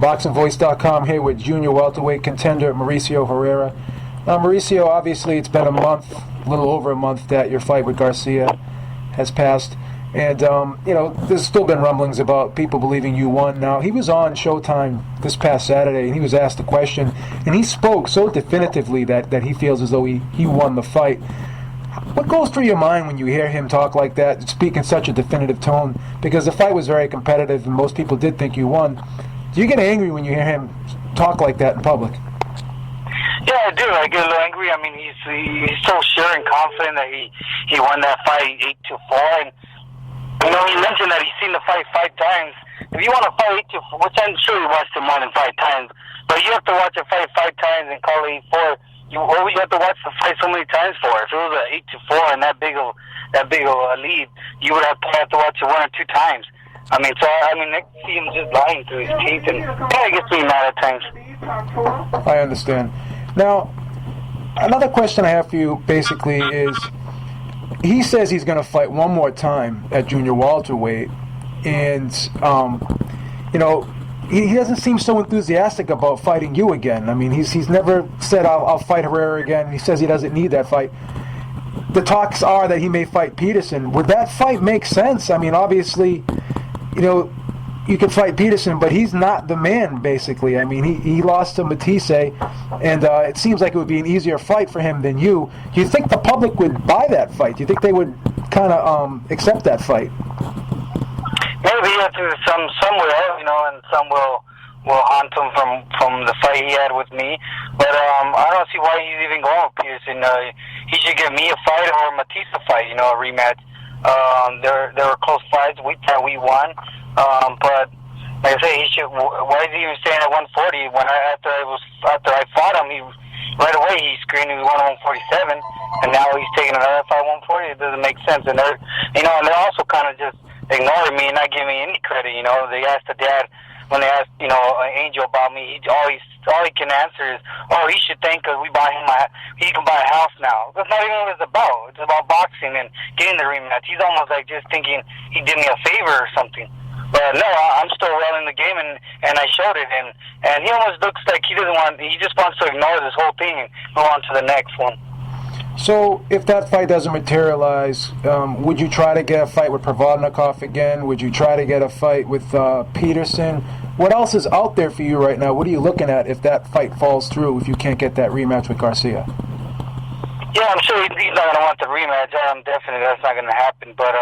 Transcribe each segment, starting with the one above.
BoxingVoice.com here with junior welterweight contender Mauricio Herrera. Now, Mauricio, obviously it's been a little over a month that your fight with Garcia has passed. And, there's still been rumblings about people believing you won. Now, he was on Showtime this past Saturday, and he was asked a question, and he spoke so definitively that he feels as though he won the fight. What goes through your mind when you hear him talk like that, speak in such a definitive tone? Because the fight was very competitive, and most people did think you won. Do you get angry when you hear him talk like that in public? Yeah, I do. I get a little angry. I mean, he's so sure and confident that he won that fight 8-4, and he mentioned that he's seen the fight 5 times. If you want to fight 8-4, which I'm sure he watched it more than 5 times, but you have to watch a fight 5 times and call it 8-4. You have to watch the fight so many times for it. If it was an 8-4 and that big of a lead, you would have to watch it 1 or 2 times. I mean, I see him just lying through his teeth, and kind of gets me mad at times. I understand. Now, another question I have for you basically is, he says he's going to fight one more time at junior welterweight, and he doesn't seem so enthusiastic about fighting you again. I mean, he's never said I'll fight Herrera again. He says he doesn't need that fight. The talks are that he may fight Peterson. Would that fight make sense? I mean, obviously, you could fight Peterson, but he's not the man, basically. I mean, he lost to Matisse, and it seems like it would be an easier fight for him than you. Do you think the public would buy that fight? Do you think they would kind of accept that fight? Maybe some will, and some will haunt him from the fight he had with me. But I don't see why he's even going with Peterson. He should give me a fight or Matisse a fight, a rematch. There were close fights. We thought we won. But like I say, he should. Why is he even staying at 140? After I fought him, right away he screamed he won 147, and now he's taking another fight 140. It doesn't make sense. And they're also kind of just ignoring me and not giving me any credit. They asked the dad when they asked Angel about me. All he can answer is, he should think because we bought him he can buy a house now. That's not even what it's about. It's about boxing and getting the rematch. He's almost like just thinking he did me a favor or something. But no, I'm still well in the game, and I showed it, and he almost looks like he just wants to ignore this whole thing and move on to the next one. So, if that fight doesn't materialize, would you try to get a fight with Provodnikov again? Would you try to get a fight with Peterson? What else is out there for you right now? What are you looking at if that fight falls through, if you can't get that rematch with Garcia? Yeah, I'm sure he's not going to want the rematch. Definitely that's not going to happen. But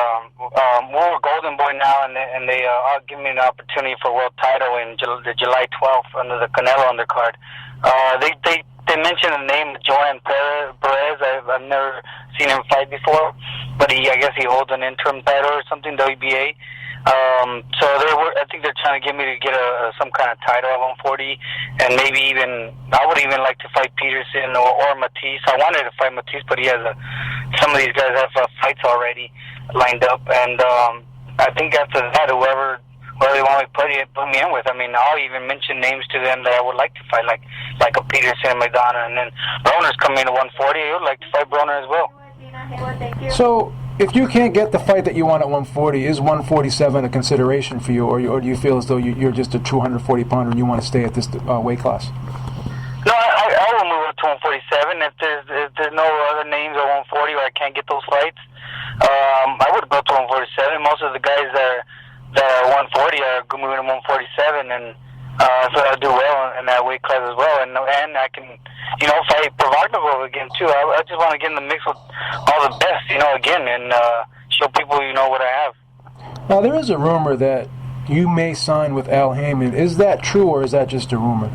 we're Golden Boy now, and they give me an opportunity for world title in the July 12th under the Canelo undercard. They mentioned the name Joanne Perez. I've never seen him fight before, but I guess he holds an interim title or something, WBA. So I think they're trying to get me to get some kind of title at 140, and maybe I would even like to fight Peterson or Matisse. I wanted to fight Matisse, but he has some of these guys have fights already lined up, and I think after that, whoever they want to put me in with, I mean, I'll even mention names to them that I would like to fight, like a Peterson, McDonough, and then Broner's coming to 140. I would like to fight Broner as well. So, if you can't get the fight that you want at 140, is 147 a consideration for you, or do you feel as though you're just a true 140-pounder and you want to stay at this weight class? No, I will move up to 147. If there's no other names at 140 or I can't get those fights, I would go to 147. Most of the guys that are 140 are moving to 147, and so I do well in that weight class as well. And I can, fight Provodnikov again too. I just want to get in the mix with all the best, again, and show people, what I have. Now, there is a rumor that you may sign with Al Haymon. Is that true, or is that just a rumor?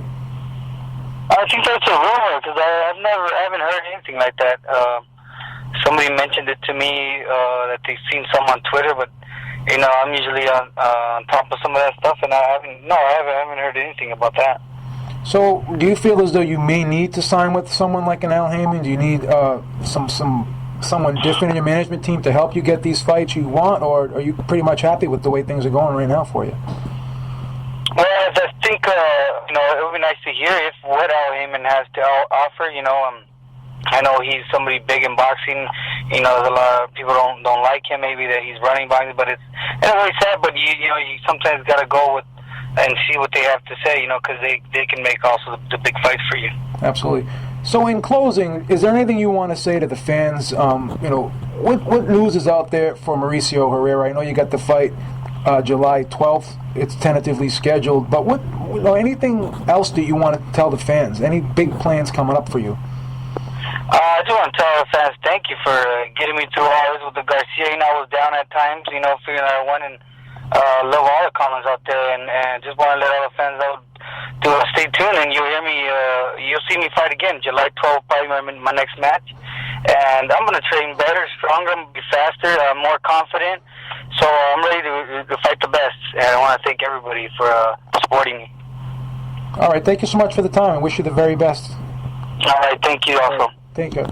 I think that's a rumor because I haven't heard anything like that. Somebody mentioned it to me that they've seen some on Twitter, but I'm usually on top of some of that stuff, and I haven't heard anything about that. So, do you feel as though you may need to sign with someone like an Al Haymon? Do you need someone different in your management team to help you get these fights you want, or are you pretty much happy with the way things are going right now for you? Well, I think it would be nice to hear what Al Haymon has to offer. I know he's somebody big in boxing. There's a lot of people don't like him. Maybe that he's running boxing, but it's really sad. But you sometimes got to go with and see what they have to say, because they can make also the big fights for you. Absolutely. So in closing, is there anything you want to say to the fans? What news is out there for Mauricio Herrera? I know you got the fight July 12th. It's tentatively scheduled. But anything else that you want to tell the fans? Any big plans coming up for you? I just want to tell the fans thank you for getting me through all this with the Garcia. I was down at times, figuring out one, and love all the comments out there, and just want to let all the fans know to stay tuned, and you'll hear me. You'll see me fight again, July 12th, probably my next match, and I'm gonna train better, stronger, I'm gonna be faster, more confident. So I'm ready to fight the best, and I want to thank everybody for supporting me. All right, thank you so much for the time. I wish you the very best. All right, thank you also. Thank you.